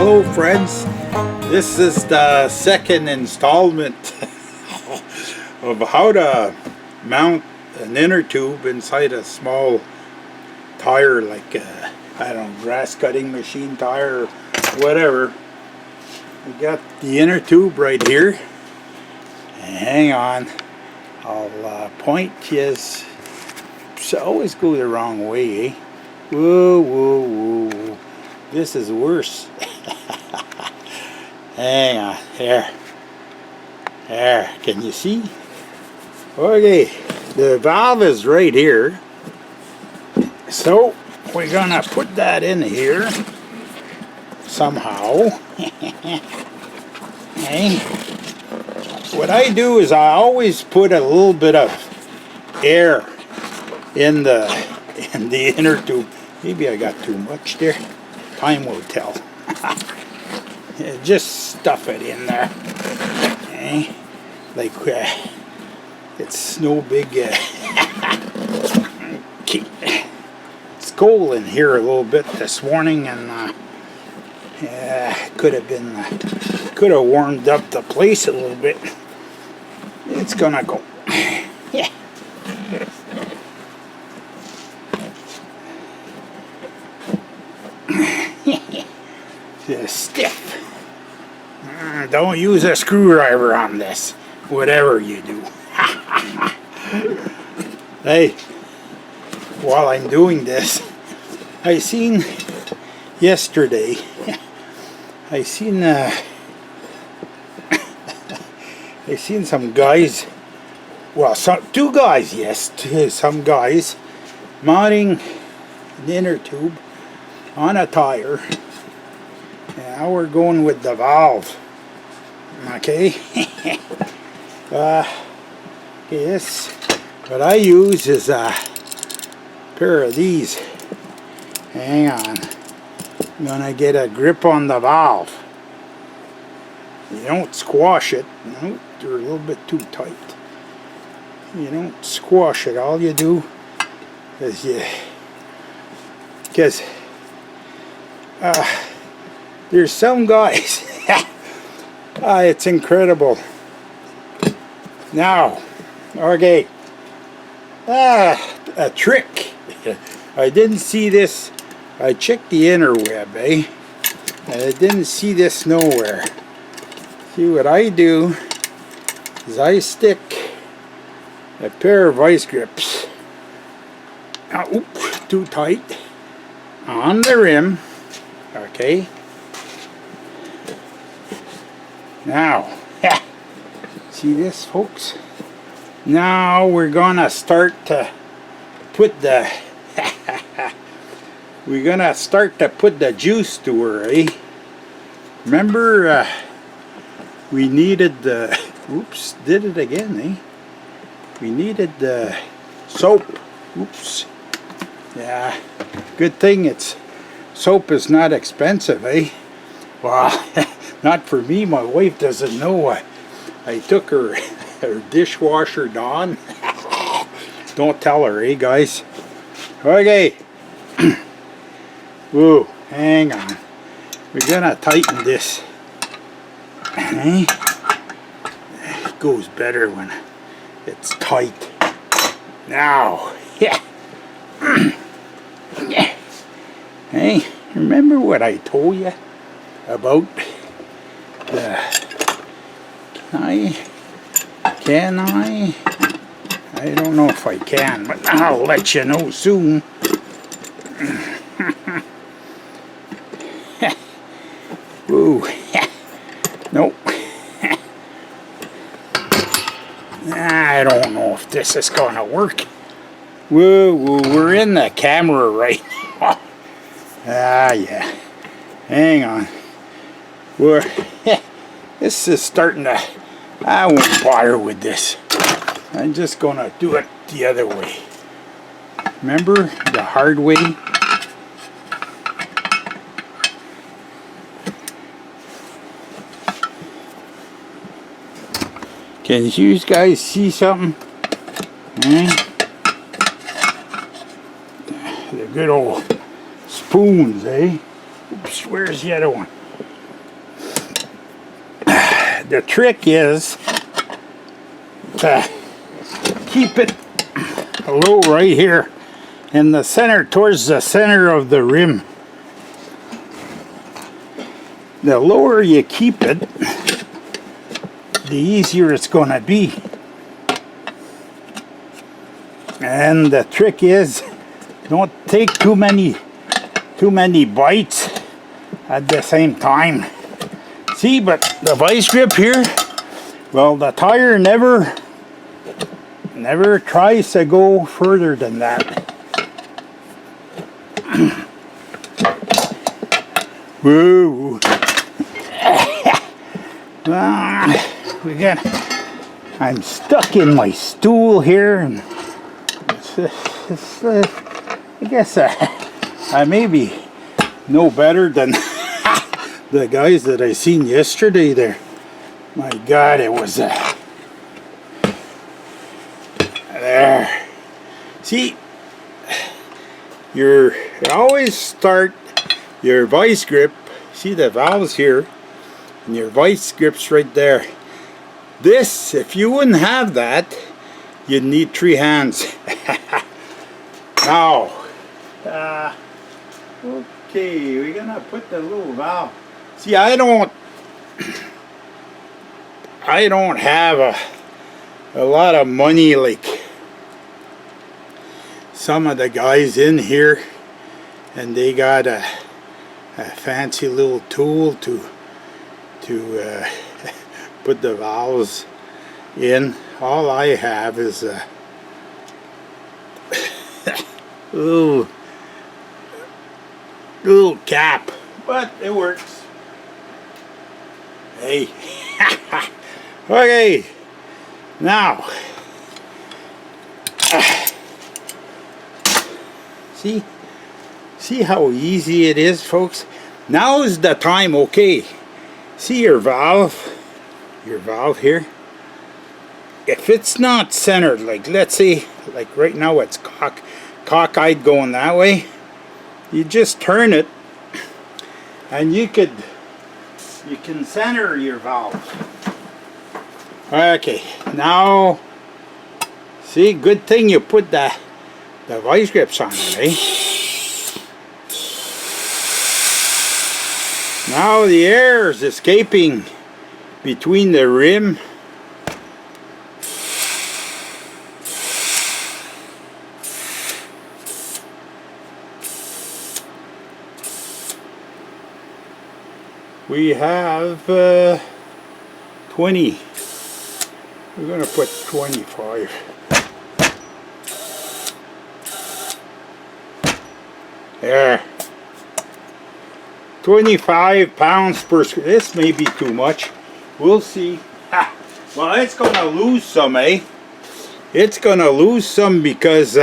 Hello friends, this is the second installment of how to mount an inner tube inside a small tire, like I don't know, grass cutting machine tire or whatever. We got the inner tube right here. Hang on, I'll point you. I always go the wrong way, eh? Whoa, whoa, whoa. This is worse. Hang on, there. There, can you see? Okay, the valve is right here. So, we're gonna put that in here somehow. Okay. What I do is I always put a little bit of air in the inner tube. Maybe I got too much there. Time will tell. Yeah, just stuff it in there. Okay. Like it's no big. Okay. It's cold in here a little bit this morning, and could have warmed up the place a little bit. It's gonna go. Yeah. Stiff. Don't use a screwdriver on this, whatever you do. Hey, while I'm doing this, I seen yesterday, I seen some guys, well, two guys, yes, some guys mounting an inner tube on a tire. Now we're going with the valve. Okay. Yes. What I use is a pair of these. Hang on. I'm gonna get a grip on the valve. You don't squash it. No, they're a little bit too tight. You don't squash it. All you do is because there's some guys. It's incredible. Now, okay. A trick. I didn't see this. I checked the interweb, eh? And I didn't see this nowhere. See, what I do is I stick a pair of vice grips. Oops, too tight. On the rim. Okay. Now, see this, folks? Now we're gonna start to put the juice to her, eh? Remember, we needed the oops, did it again, eh? We needed the soap. Oops. Yeah, good thing soap is not expensive, eh? Well, not for me. My wife doesn't know. I took her dishwasher Dawn. Don't tell her, eh, guys? Okay. Whoa, hang on. We're gonna tighten this. Okay? It goes better when it's tight. Now, yeah. Hey, remember what I told you about can I don't know if I can, but I'll let you know soon. Ooh. Nope. I don't know if this is gonna work. Whoa, we're in the camera right now. Yeah. Hang on. This is starting to. I won't bother with this. I'm just gonna do it the other way. Remember the hard way? Can you guys see something? The good old spoons, eh? Oops, where's the other one? the trick is to keep it low right here in the center, towards the center of the rim. The lower you keep it, the easier it's going to be. And the trick is, don't take too many bites at the same time. See, but the vice grip here, well, the tire never tries to go further than that. Woo! I'm stuck in my stool here, and I guess I may be no better than the guys that I seen yesterday there. My God, it was there. See, you always start your vice grip. See the valves here, and your vice grip's right there. This, if you wouldn't have that, you'd need 3 hands. Now, okay, we're gonna put the little valve. See, I don't have a lot of money like some of the guys in here, and they got a fancy little tool to put the valves in. All I have is a little cap, but it works. Hey. Okay, now see how easy it is, folks. Now is the time. Okay, see your valve here. If it's not centered, like let's say, like right now it's cockeyed going that way, you just turn it, and you can center your valve. Okay, now see, good thing you put the vice grips on it, eh? Now the air is escaping between the rim we have 20. We're going to put 25. There. 25 pounds per square. This may be too much. We'll see. Ha. Well, it's going to lose some, eh? It's going to lose some because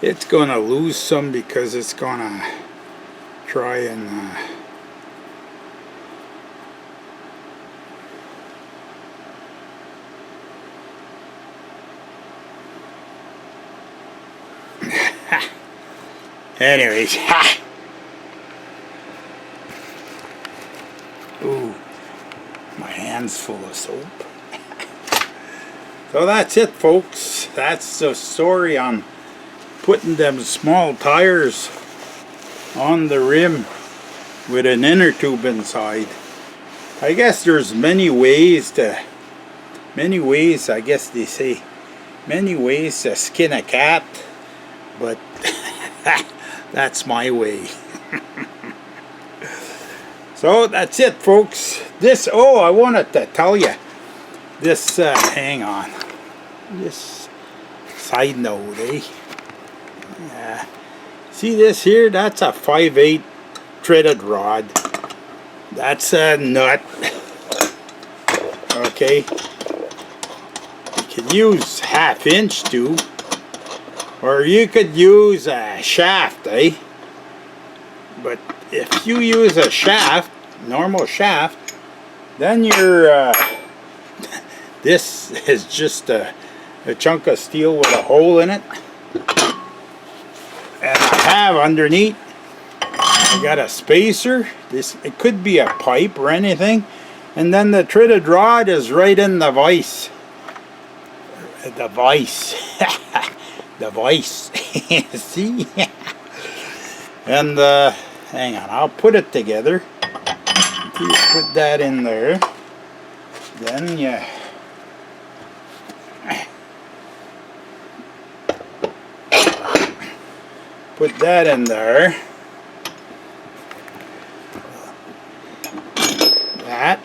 it's going to lose some because it's going to try and anyways, ha! Ooh, my hand's full of soap. So that's it, folks. That's the story on putting them small tires on the rim with an inner tube inside. I guess there's many ways, I guess they say, many ways to skin a cat, but that's my way. So that's it, folks. This, oh, I wanted to tell you this, hang on, this side note, eh? See this here? That's a 5/8 threaded rod. That's a nut. Okay. You could use 1/2 inch too. Or you could use a shaft, eh? But if you use a shaft, normal shaft, then you're this is just a a chunk of steel with a hole in it. And I have underneath, I got a spacer. It could be a pipe or anything. And then the threaded rod is right in the vise. The vise. The vise. See? And hang on, I'll put it together. You put that in there. Then you put that in there. That.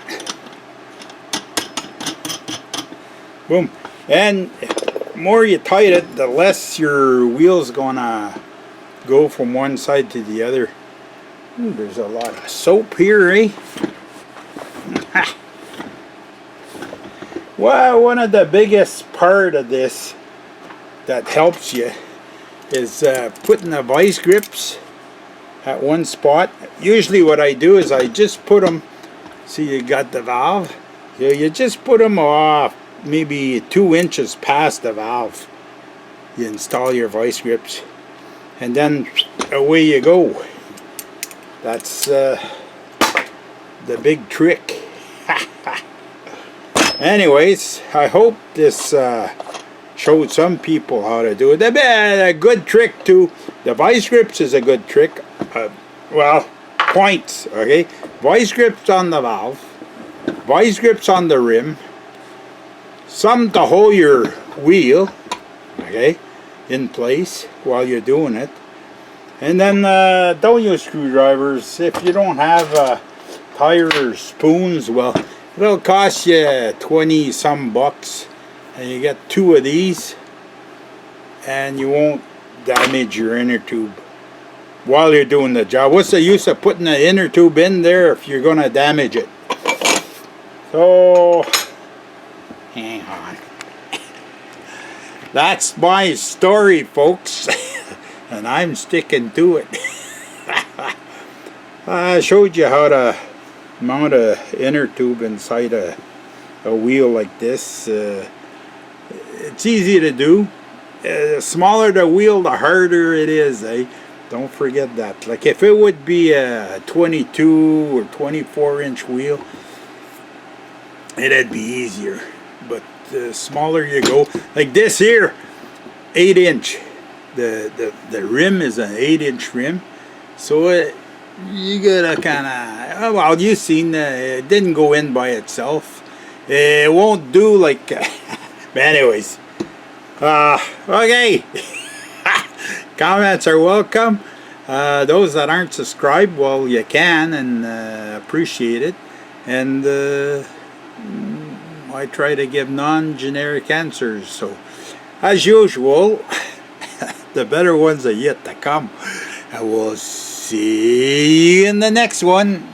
Boom. And the more you tight it, the less your wheel's gonna go from one side to the other. Ooh, there's a lot of soap here, eh? Well, one of the biggest part of this that helps you is putting the vice grips at one spot. Usually what I do is I just put them, see you got the valve, so you just put them off maybe 2 inches past the valve. You install your vice grips and then away you go. That's the big trick. Anyways, I hope this showed some people how to do it. A good trick too. The vice grips is a good trick. Well, points, okay? Vice grips on the valve, vice grips on the rim, some to hold your wheel, okay, in place while you're doing it. And then don't use screwdrivers. If you don't have tire or spoons, well, it'll cost you 20 some bucks, and you get 2 of these, and you won't damage your inner tube while you're doing the job. What's the use of putting the inner tube in there if you're gonna damage it? So hang on. That's my story, folks. And I'm sticking to it. I showed you how to mount a inner tube inside a wheel like this. It's easy to do. The smaller the wheel, the harder it is, eh? Don't forget that. Like if it would be a 22 or 24 inch wheel, it'd be easier. But the smaller you go, like this here, 8 inch. The rim is an 8 inch rim, so you gotta kind of, well, you've seen it didn't go in by itself. It won't do like but anyways, okay. Comments are welcome. Those that aren't subscribed, well, you can, and appreciate it. And I try to give non-generic answers, so as usual, the better ones are yet to come. And we'll see you in the next one.